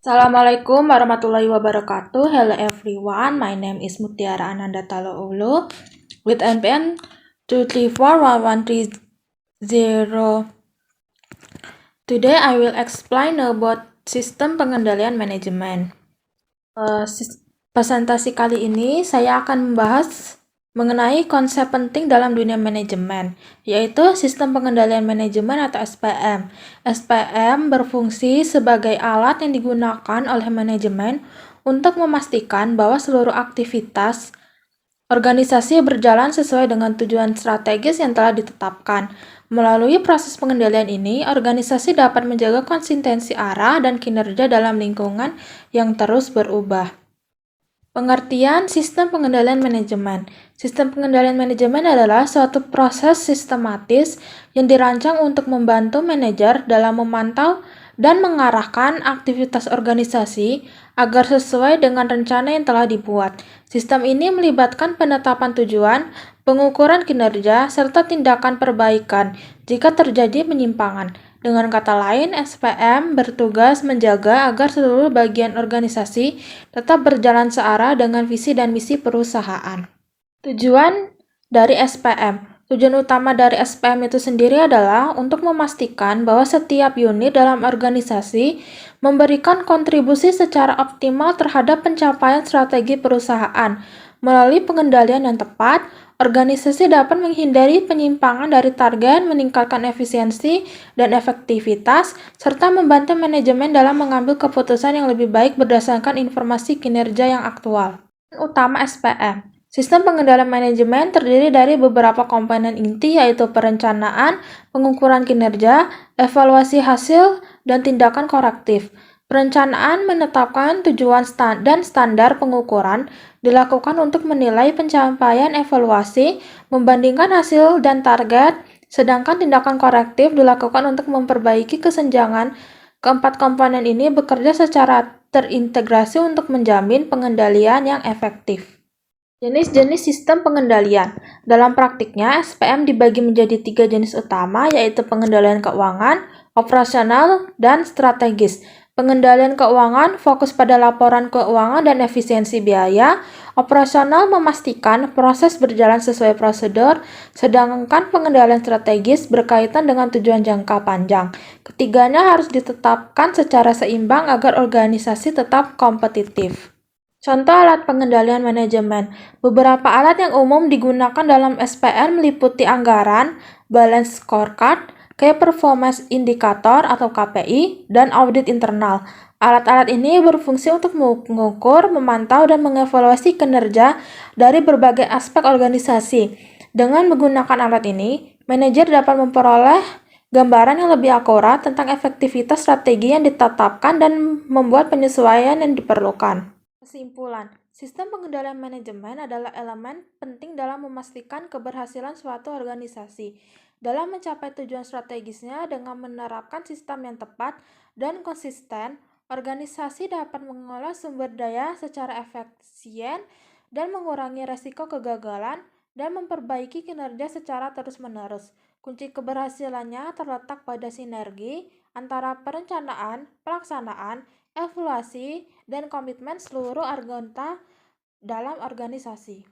Assalamualaikum warahmatullahi wabarakatuh. Hello everyone, my name is Mutiara Ananda Taloulu with NPN 2341130. Today I will explain about sistem pengendalian manajemen. Presentasi kali ini saya akan membahas mengenai konsep penting dalam dunia manajemen, yaitu sistem pengendalian manajemen atau SPM. SPM berfungsi sebagai alat yang digunakan oleh manajemen untuk memastikan bahwa seluruh aktivitas organisasi berjalan sesuai dengan tujuan strategis yang telah ditetapkan. Melalui proses pengendalian ini, organisasi dapat menjaga konsistensi arah dan kinerja dalam lingkungan yang terus berubah. Pengertian sistem pengendalian manajemen. Sistem pengendalian manajemen adalah suatu proses sistematis yang dirancang untuk membantu manajer dalam memantau dan mengarahkan aktivitas organisasi agar sesuai dengan rencana yang telah dibuat. Sistem ini melibatkan penetapan tujuan, pengukuran kinerja, serta tindakan perbaikan jika terjadi penyimpangan. Dengan kata lain, SPM bertugas menjaga agar seluruh bagian organisasi tetap berjalan searah dengan visi dan misi perusahaan. Tujuan dari SPM. Tujuan utama dari SPM itu sendiri adalah untuk memastikan bahwa setiap unit dalam organisasi memberikan kontribusi secara optimal terhadap pencapaian strategi perusahaan. Melalui pengendalian yang tepat, organisasi dapat menghindari penyimpangan dari target, meningkatkan efisiensi dan efektivitas, serta membantu manajemen dalam mengambil keputusan yang lebih baik berdasarkan informasi kinerja yang aktual. Utama SPM. Sistem pengendalian manajemen terdiri dari beberapa komponen inti, yaitu perencanaan, pengukuran kinerja, evaluasi hasil, dan tindakan korektif. Perencanaan menetapkan tujuan dan standar pengukuran dilakukan untuk menilai pencapaian evaluasi, membandingkan hasil dan target, sedangkan tindakan korektif dilakukan untuk memperbaiki kesenjangan. Keempat komponen ini bekerja secara terintegrasi untuk menjamin pengendalian yang efektif. Jenis-jenis sistem pengendalian. Dalam praktiknya, SPM dibagi menjadi 3 jenis utama, yaitu pengendalian keuangan, operasional, dan strategis. Pengendalian keuangan fokus pada laporan keuangan dan efisiensi biaya. Operasional memastikan proses berjalan sesuai prosedur, sedangkan pengendalian strategis berkaitan dengan tujuan jangka panjang. Ketiganya harus ditetapkan secara seimbang agar organisasi tetap kompetitif. Contoh alat pengendalian manajemen. Beberapa alat yang umum digunakan dalam SPM meliputi anggaran, balance scorecard, Key Performance Indicator atau KPI, dan audit internal. Alat-alat ini berfungsi untuk mengukur, memantau, dan mengevaluasi kinerja dari berbagai aspek organisasi. Dengan menggunakan alat ini, manajer dapat memperoleh gambaran yang lebih akurat tentang efektivitas strategi yang ditetapkan dan membuat penyesuaian yang diperlukan. Kesimpulan, sistem pengendalian manajemen adalah elemen penting dalam memastikan keberhasilan suatu organisasi dalam mencapai tujuan strategisnya. Dengan menerapkan sistem yang tepat dan konsisten, organisasi dapat mengelola sumber daya secara efisien dan mengurangi resiko kegagalan dan memperbaiki kinerja secara terus-menerus. Kunci keberhasilannya terletak pada sinergi antara perencanaan, pelaksanaan, evaluasi, dan komitmen seluruh anggota dalam organisasi.